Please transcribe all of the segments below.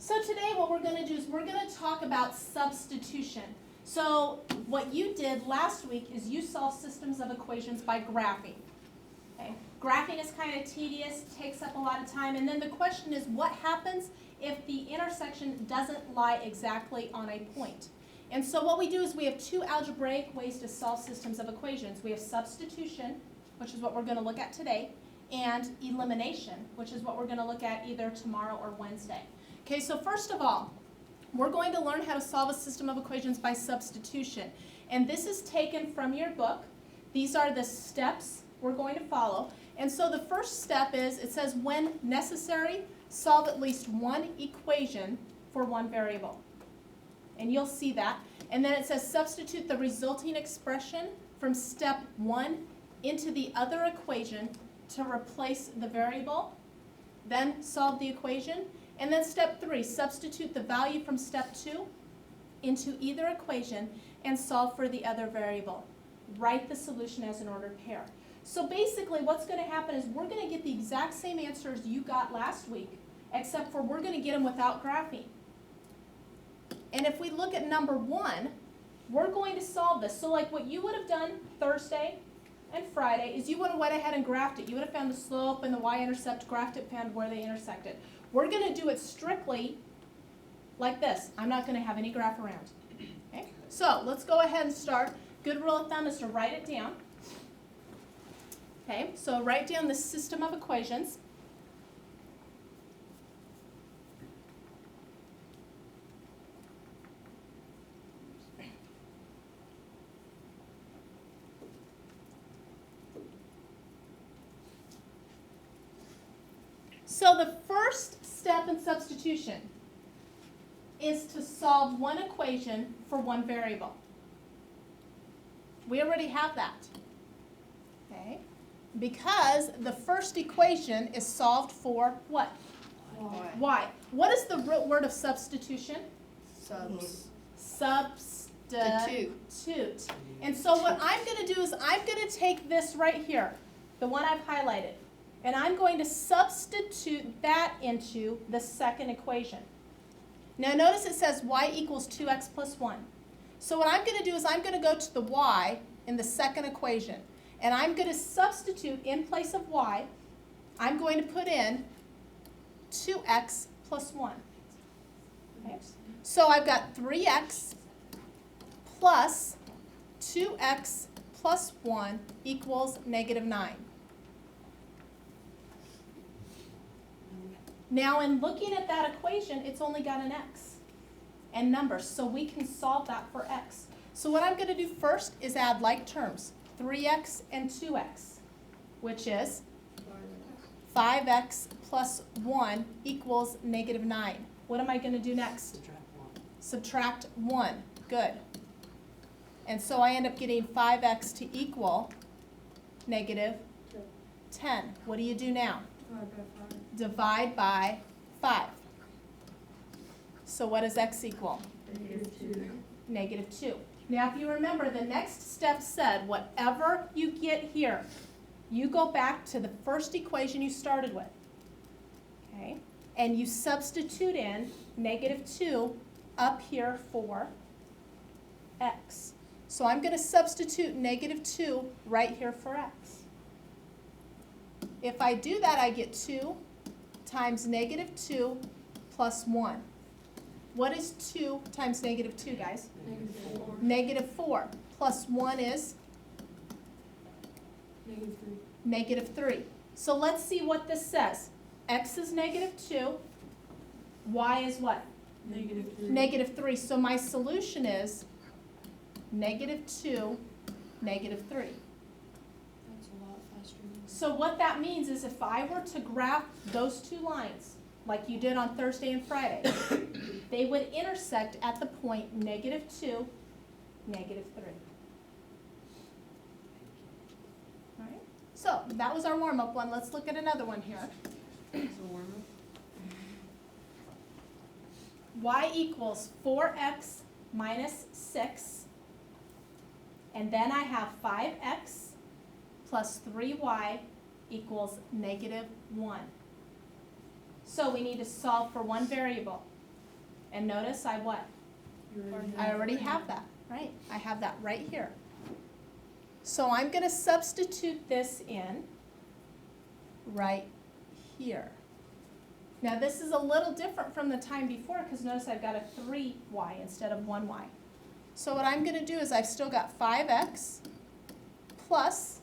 So today what we're going to do is we're going to talk about substitution. So what you did last week is you solved systems of equations by graphing. Okay? Graphing is kind of tedious, takes up a lot of time, and then the question is what happens if the intersection doesn't lie exactly on a point? And so what we do is we have two algebraic ways to solve systems of equations. We have substitution, which is what we're going to look at today, and elimination, which is what we're going to look at either tomorrow or Wednesday. Okay, so first of all, we're going to learn how to solve a system of equations by substitution. And this is taken from your book. These are the steps we're going to follow. And so the first step is, it says, when necessary, solve at least one equation for one variable. And you'll see that. And then it says, substitute the resulting expression from step 1 into the other equation to replace the variable. Then solve the equation. And then step 3, substitute the value from step 2 into either equation and solve for the other variable. Write the solution as an ordered pair. So basically what's going to happen is we're going to get the exact same answers you got last week, except for we're going to get them without graphing. And if we look at number 1, we're going to solve this. So like what you would have done Thursday and Friday is you would have went ahead and graphed it. You would have found the slope and the y-intercept, graphed it, found where they intersected. We're going to do it strictly like this. I'm not going to have any graph around. Okay? So let's go ahead and start. Good rule of thumb is to write it down. Okay, so write down the system of equations. So the first step in substitution is to solve one equation for one variable. We already have that, okay? Because the first equation is solved for what? Y. What is the root word of substitution? Substitute. And so what I'm going to do is I'm going to take this right here, the one I've highlighted, and I'm going to substitute that into the second equation. Now notice it says y equals 2x plus 1. So what I'm going to do is I'm going to go to the y in the second equation. And I'm going to substitute in place of y, I'm going to put in 2x plus 1. Okay. So I've got 3x plus 2x plus 1 equals negative 9. Now in looking at that equation, it's only got an x and numbers, so we can solve that for x. So what I'm going to do first is add like terms, 3x and 2x, which is 5x plus 1 equals negative 9. What am I going to do next? Subtract 1. Good. And so I end up getting 5x to equal negative 10. What do you do now? Divide by 5. So what does x equal? Negative 2. Now if you remember, the next step said whatever you get here, you go back to the first equation you started with. Okay? And you substitute in negative 2 up here for x. So I'm going to substitute negative 2 right here for x. If I do that, I get 2 times negative 2 plus 1. What is 2 times negative 2, guys? Negative 4. Negative 4. Plus 1 is? Negative 3. Negative 3. So let's see what this says. X is negative 2. Y is what? Negative 3. Negative 3. So my solution is negative 2, negative 3. That's a lot faster than So what that means is if I were to graph those two lines, like you did on Thursday and Friday, they would intersect at the point negative 2, negative 3. All right? So that was our warm-up one. Let's look at another one here. It's a warm-up. Y equals 4x minus 6. And then I have 5x plus 3y equals negative 1. So we need to solve for one variable. And notice I what? I already have that, right? I have that right here. So I'm going to substitute this in right here. Now this is a little different from the time before because notice I've got a 3y instead of 1y. So what I'm going to do is I've still got 5x plus,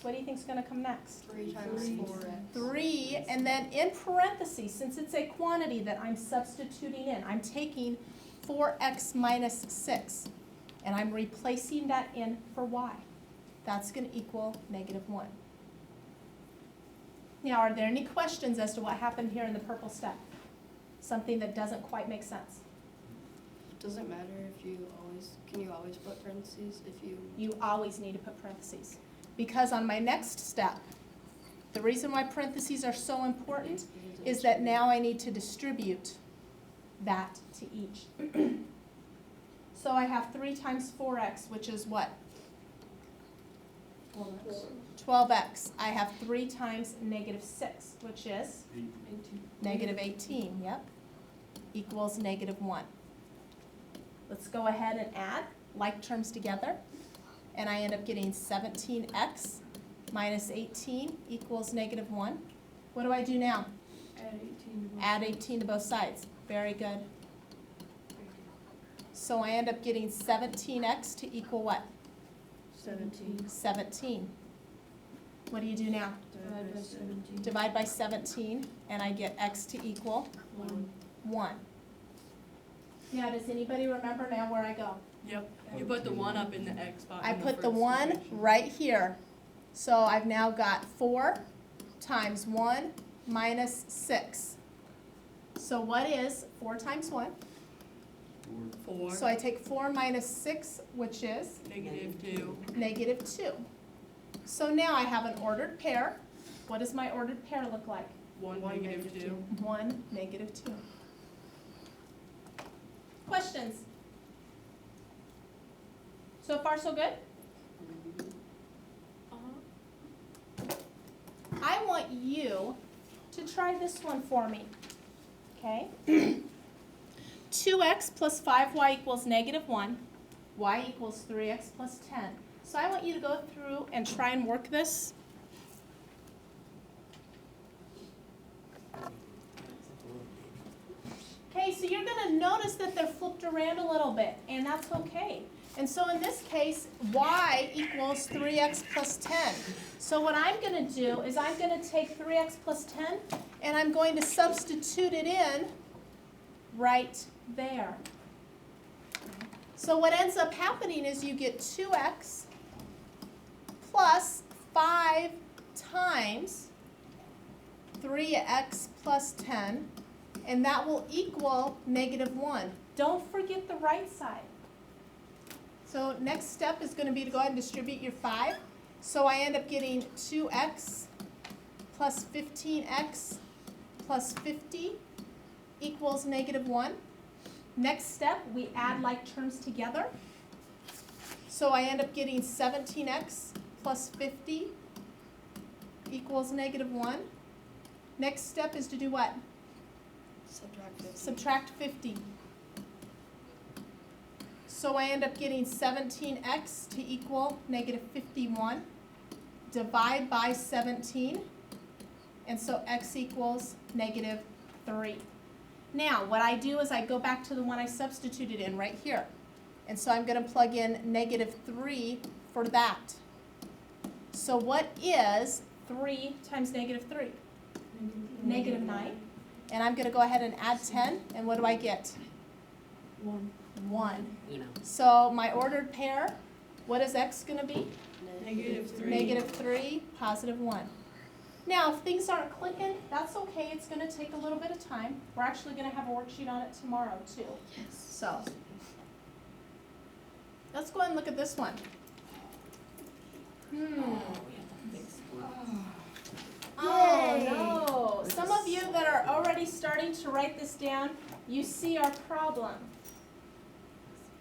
what do you think is going to come next? 3 times 4x. 3, and then in parentheses, since it's a quantity that I'm substituting in, I'm taking 4x minus 6, and I'm replacing that in for y. That's going to equal -1. Now, are there any questions as to what happened here in the purple step? Something that doesn't quite make sense? Does it matter if you always, can you always put parentheses if you? You always need to put parentheses. Because on my next step, the reason why parentheses are so important is that now I need to distribute that to each. So I have 3 times 4x, which is what? 12x. I have 3 times -6, which is? 18. -18, yep. Equals -1. Let's go ahead and add like terms together. And I end up getting 17x minus 18 equals -1. What do I do now? Add 18 to both. Add 18 to both sides. Very good. So I end up getting 17x to equal what? 17. 17. What do you do now? Divide by 17. Divide by 17, and I get x to equal 1. 1. Now, does anybody remember now where I go? Yep, you put the 1 up in the X spot. I in put the first 1 equation. right here. So I've now got 4 times 1 minus 6. So what is 4 times 1? 4, So I take 4 minus 6, which is -2, -2. So now I have an ordered pair. What does my ordered pair look like? 1 -2. 1, -2. Questions? So far, so good? I want you to try this one for me, okay? 2x plus 5y equals -1, y equals 3x plus 10. So I want you to go through and try and work this. Okay, so you're going to notice that they're flipped around a little bit, and that's okay. And so in this case, y equals 3x plus 10. So what I'm going to do is I'm going to take 3x plus 10, and I'm going to substitute it in right there. So what ends up happening is you get 2x plus 5 times 3x plus 10, and that will equal -1. Don't forget the right side. So next step is going to be to go ahead and distribute your 5. So I end up getting 2x plus 15x plus 50 equals -1. Next step, we add like terms together. So I end up getting 17x plus 50 equals -1. Next step is to do what? Subtract 50. Subtract 50. So I end up getting 17x to equal -51. Divide by 17. And so x equals -3. Now, what I do is I go back to the one I substituted in right here. And so I'm going to plug in -3 for that. So what is 3 times -3? -9. And I'm going to go ahead and add 10. And what do I get? 1. 1. So my ordered pair, what is x going to be? -3. -3, +1. Now, if things aren't clicking, that's okay. It's going to take a little bit of time. We're actually going to have a worksheet on it tomorrow, too. Yes. So, let's go ahead and look at this one. Oh, no. Some of you that are already starting to write this down, you see our problem.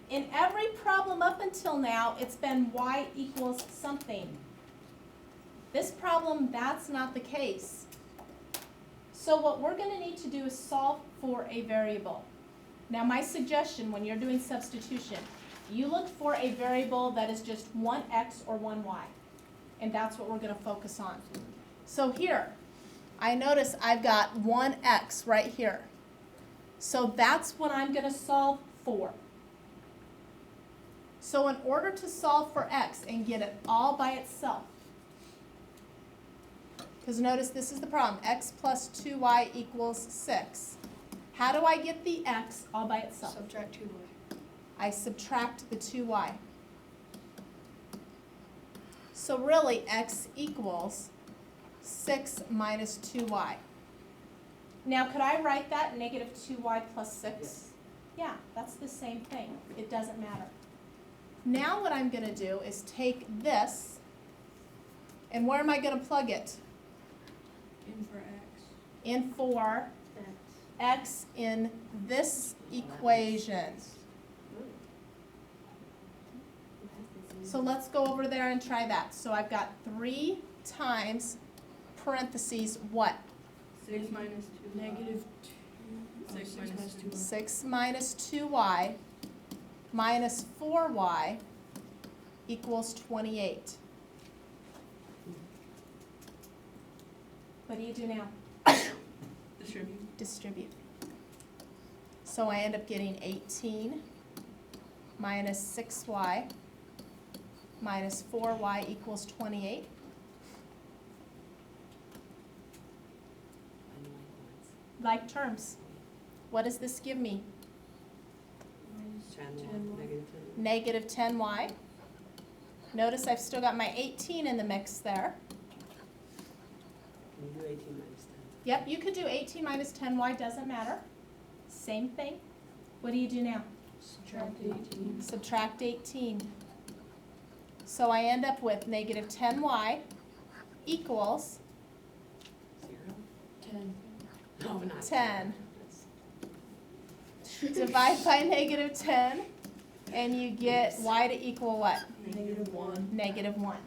In every problem up until now, it's been y equals something. This problem, that's not the case. So what we're going to need to do is solve for a variable. Now my suggestion when you're doing substitution, you look for a variable that is just one x or one y. And that's what we're going to focus on. So here, I notice I've got one x right here. So that's what I'm going to solve for. So in order to solve for x and get it all by itself, because notice this is the problem, x plus 2y equals 6. How do I get the x all by itself? Subtract 2y. I subtract the 2y. So really, x equals 6 minus 2y. Now, could I write that negative 2y plus 6? Yes. Yeah, that's the same thing. It doesn't matter. Now what I'm going to do is take this, and where am I going to plug it? In for x. In for x in this equation. So let's go over there and try that. So I've got 3 times parentheses what? 6 minus 2. Negative 2. 6 minus 2. 6 minus 2y minus 4y equals 28. What do you do now? Distribute. Distribute. So I end up getting 18 minus 6y minus 4y equals 28. Like terms. What does this give me? Negative 10y. Notice I've still got my 18 in the mix there. Can you do 18 minus 10? Yep, you could do 18 minus 10y, doesn't matter. Same thing. What do you do now? Subtract 18. Subtract 18. So I end up with negative 10y equals 10. No, not 10. Divide by negative 10, and you get y to equal what? Negative 1. Negative 1.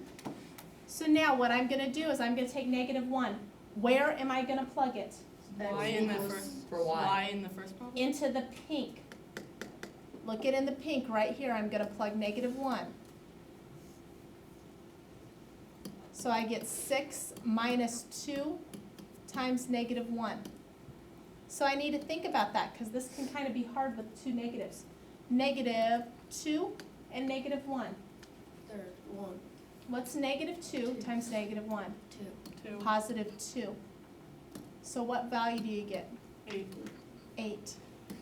So now what I'm going to do is I'm going to take negative 1. Where am I going to plug it? Y in the first. For y. Y in the first problem. Into the pink. Look at in the pink right here. I'm going to plug negative 1. So I get 6 minus 2 times negative 1. So I need to think about that because this can kind of be hard with two negatives. Negative 2 and negative 1. Third, 1, What's negative 2 times negative 1? 2. 2. Positive 2. So what value do you get? 8. 8.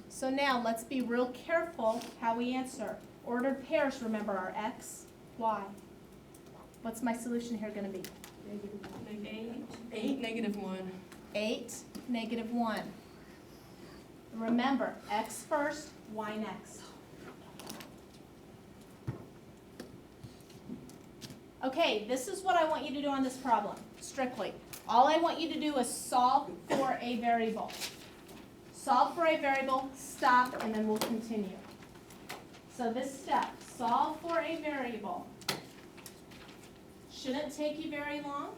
So now let's be real careful how we answer. Ordered pairs, remember, are x, y. What's my solution here going to be? Negative 8. Negative 1. 8, negative 1. Remember, x first, y next. Okay, this is what I want you to do on this problem, strictly. All I want you to do is solve for a variable. Solve for a variable, stop, and then we'll continue. So this step, solve for a variable, shouldn't take you very long,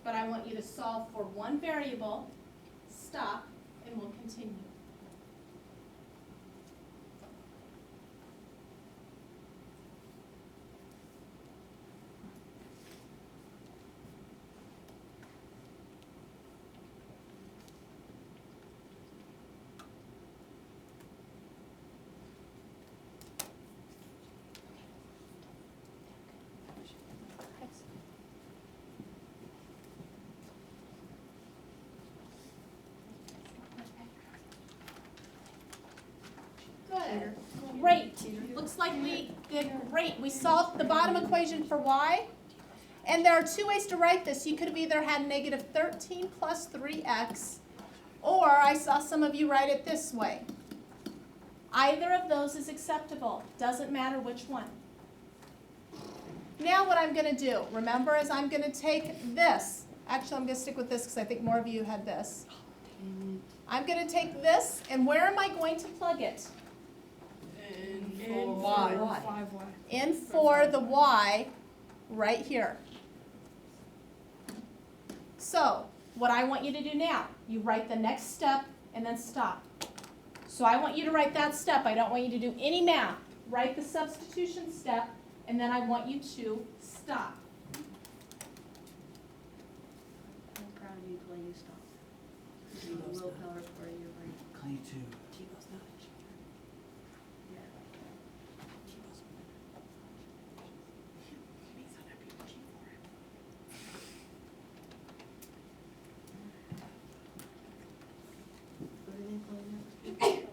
but I want you to solve for one variable, stop, and we'll continue. Good. Great. Looks like we did great. We solved the bottom equation for y. And there are two ways to write this. You could have either had negative 13 plus 3x, or I saw some of you write it this way. Either of those is acceptable. Doesn't matter which one. Now what I'm going to do, remember, is I'm going to take this. Actually, I'm going to stick with this because I think more of you had this. I'm going to take this, and where am I going to plug it? In Y. 5y. In for the y right here. So what I want you to do now, you write the next step and then stop. So I want you to write that step. I don't want you to do any math. Write the substitution step, and then I want you to stop. I'm proud of you, Clay. You stopped. You have willpower for your brain. Clay too. T-Bow's not a cheater. Yeah. T-Bow's means that people cheat for him. What did they call you? Yeah.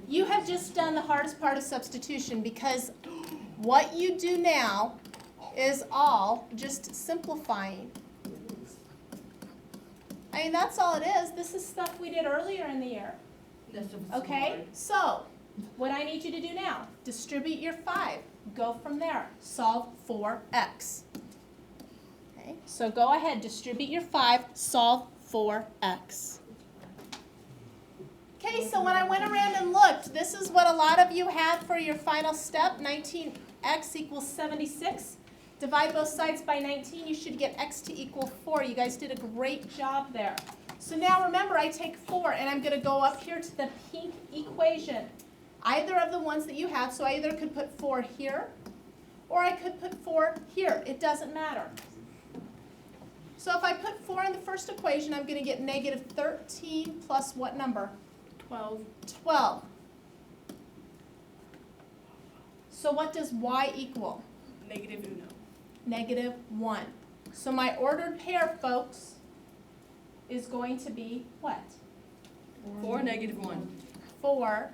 You have just done the hardest part of substitution because what you do now is all just simplifying. I mean, that's all it is. This is stuff we did earlier in the year. Okay? So, what I need you to do now, distribute your 5. Go from there. Solve for x. Okay? So go ahead, distribute your 5, solve for x. Okay, so when I went around and looked, this is what a lot of you had for your final step. 19x equals 76. Divide both sides by 19, you should get x to equal 4. You guys did a great job there. So now remember, I take 4 and I'm going to go up here to the pink equation. Either of the ones that you had, so I either could put 4 here or I could put 4 here. It doesn't matter. So if I put 4 in the first equation, I'm going to get negative 13 plus what number? 12. 12. So what does y equal? Negative uno. Negative 1. So my ordered pair, folks, is going to be what? 4, negative 1. 4,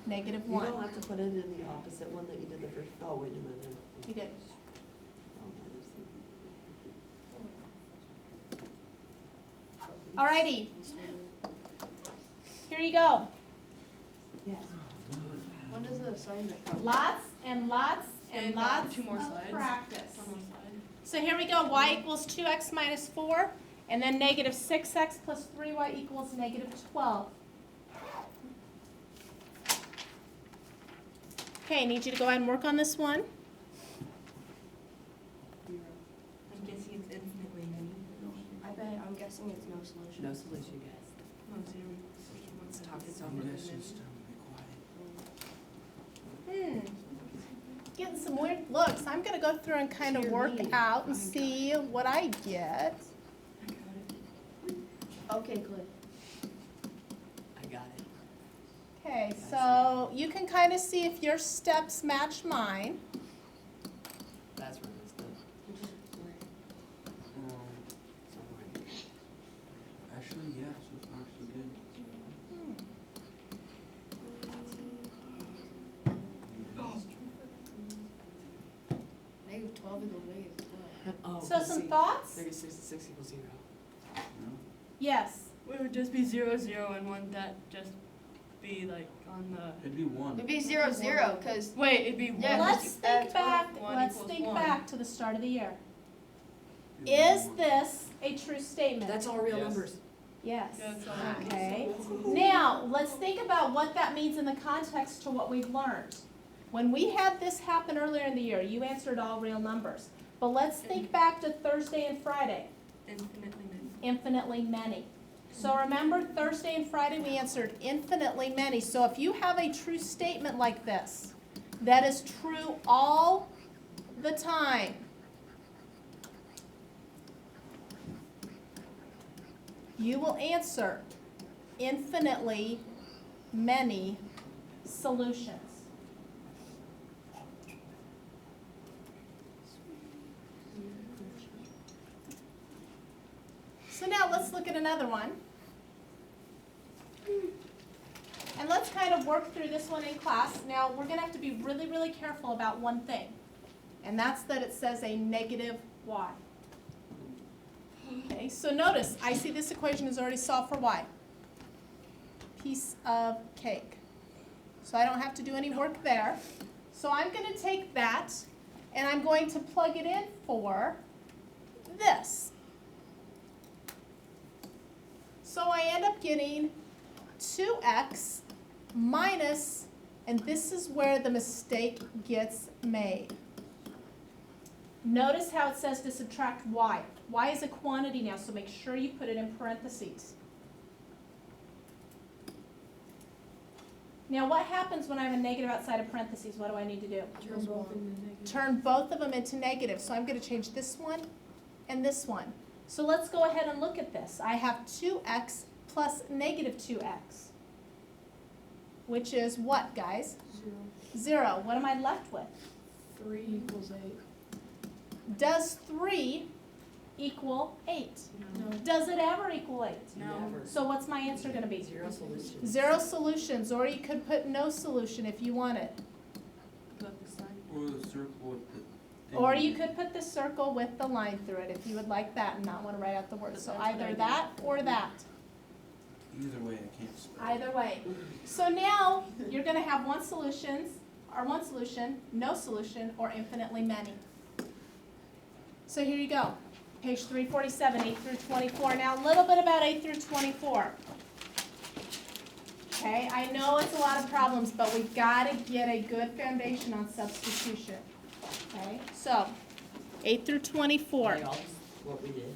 negative You 1. don't have to put it in the opposite one that you did the first, oh, wait a minute. You did. Alrighty, here you go. Yes. When does the assignment come? Lots and lots and And lots 2 more of slides. practice. One more slide. So here we go, y equals 2x minus 4, and then negative 6x plus 3y equals negative 12. Okay, I need you to go ahead and work on this one. I'm guessing it's infinitely many. I'm guessing it's no solution. No solution, guys. No, 0. Let's talk it I'm over. guessing it's time to be quiet. Getting some weird looks. I'm gonna go through and kind of Dear work me. out and see what I get. I got it. Okay, Clay. I got it. Okay, so you can kind of see if your steps match mine. That's where it's done. Somewhere. Actually, yeah, so far so good. Negative 12 equals negative 12. Oh, So some thoughts? 36 and 6 equals 0. No? Yes. It would just be 0, 0, and wouldn't that just be like on the. It'd be 1. It'd be 0, 0, because Wait, it'd be 1. Yeah, Let's just think add back. 1 Let's equals think 1. back to the start of the year. It'd be Is 1. this a true statement? That's all real Yes. numbers. Yes. Yeah, it's all Okay. Now, let's think about what that means in the context to what we've learned. When we had this happen earlier in the year, you answered all real numbers. But let's think back to Thursday and Friday. Infinitely many. Infinitely many. So remember, Thursday and Friday we answered infinitely many. So if you have a true statement like this, that is true all the time, you will answer infinitely many solutions. So now let's look at another one. And let's kind of work through this one in class. Now, we're going to have to be really, really careful about one thing. And that's that it says a negative y. Okay, so notice, I see this equation is already solved for y. Piece of cake. So I don't have to do any work there. So I'm going to take that, and I'm going to plug it in for this. So I end up getting 2x minus And this is where the mistake gets made. Notice how it says to subtract y. Y is a quantity now, so make sure you put it in parentheses. Now what happens when I have a negative outside of parentheses? What do I need to do? Turn both into negative. Turn both of them into negative. So I'm going to change this one and this one. So let's go ahead and look at this. I have 2x plus negative 2x, which is what, guys? 0. 0. What am I left with? 3 equals 8. Does 3 equal 8? No. Does it ever equal 8? No. Never. So what's my answer going to be? 0 solutions. 0 solutions, or you could put no solution if you wanted. Put the sign. Or the circle with the thing. Or you could put the circle with the line through it if you would like that and not want to write out the words. So That's what I either did. that or that. Either way, I can't spell. Either way. So now you're going to have one solution, no solution, or infinitely many. So here you go. Page 347, 8 through 24. Now a little bit about 8 through 24. Okay, I know it's a lot of problems, but we've got to get a good foundation on substitution. Okay, so 8 through 24. What we did.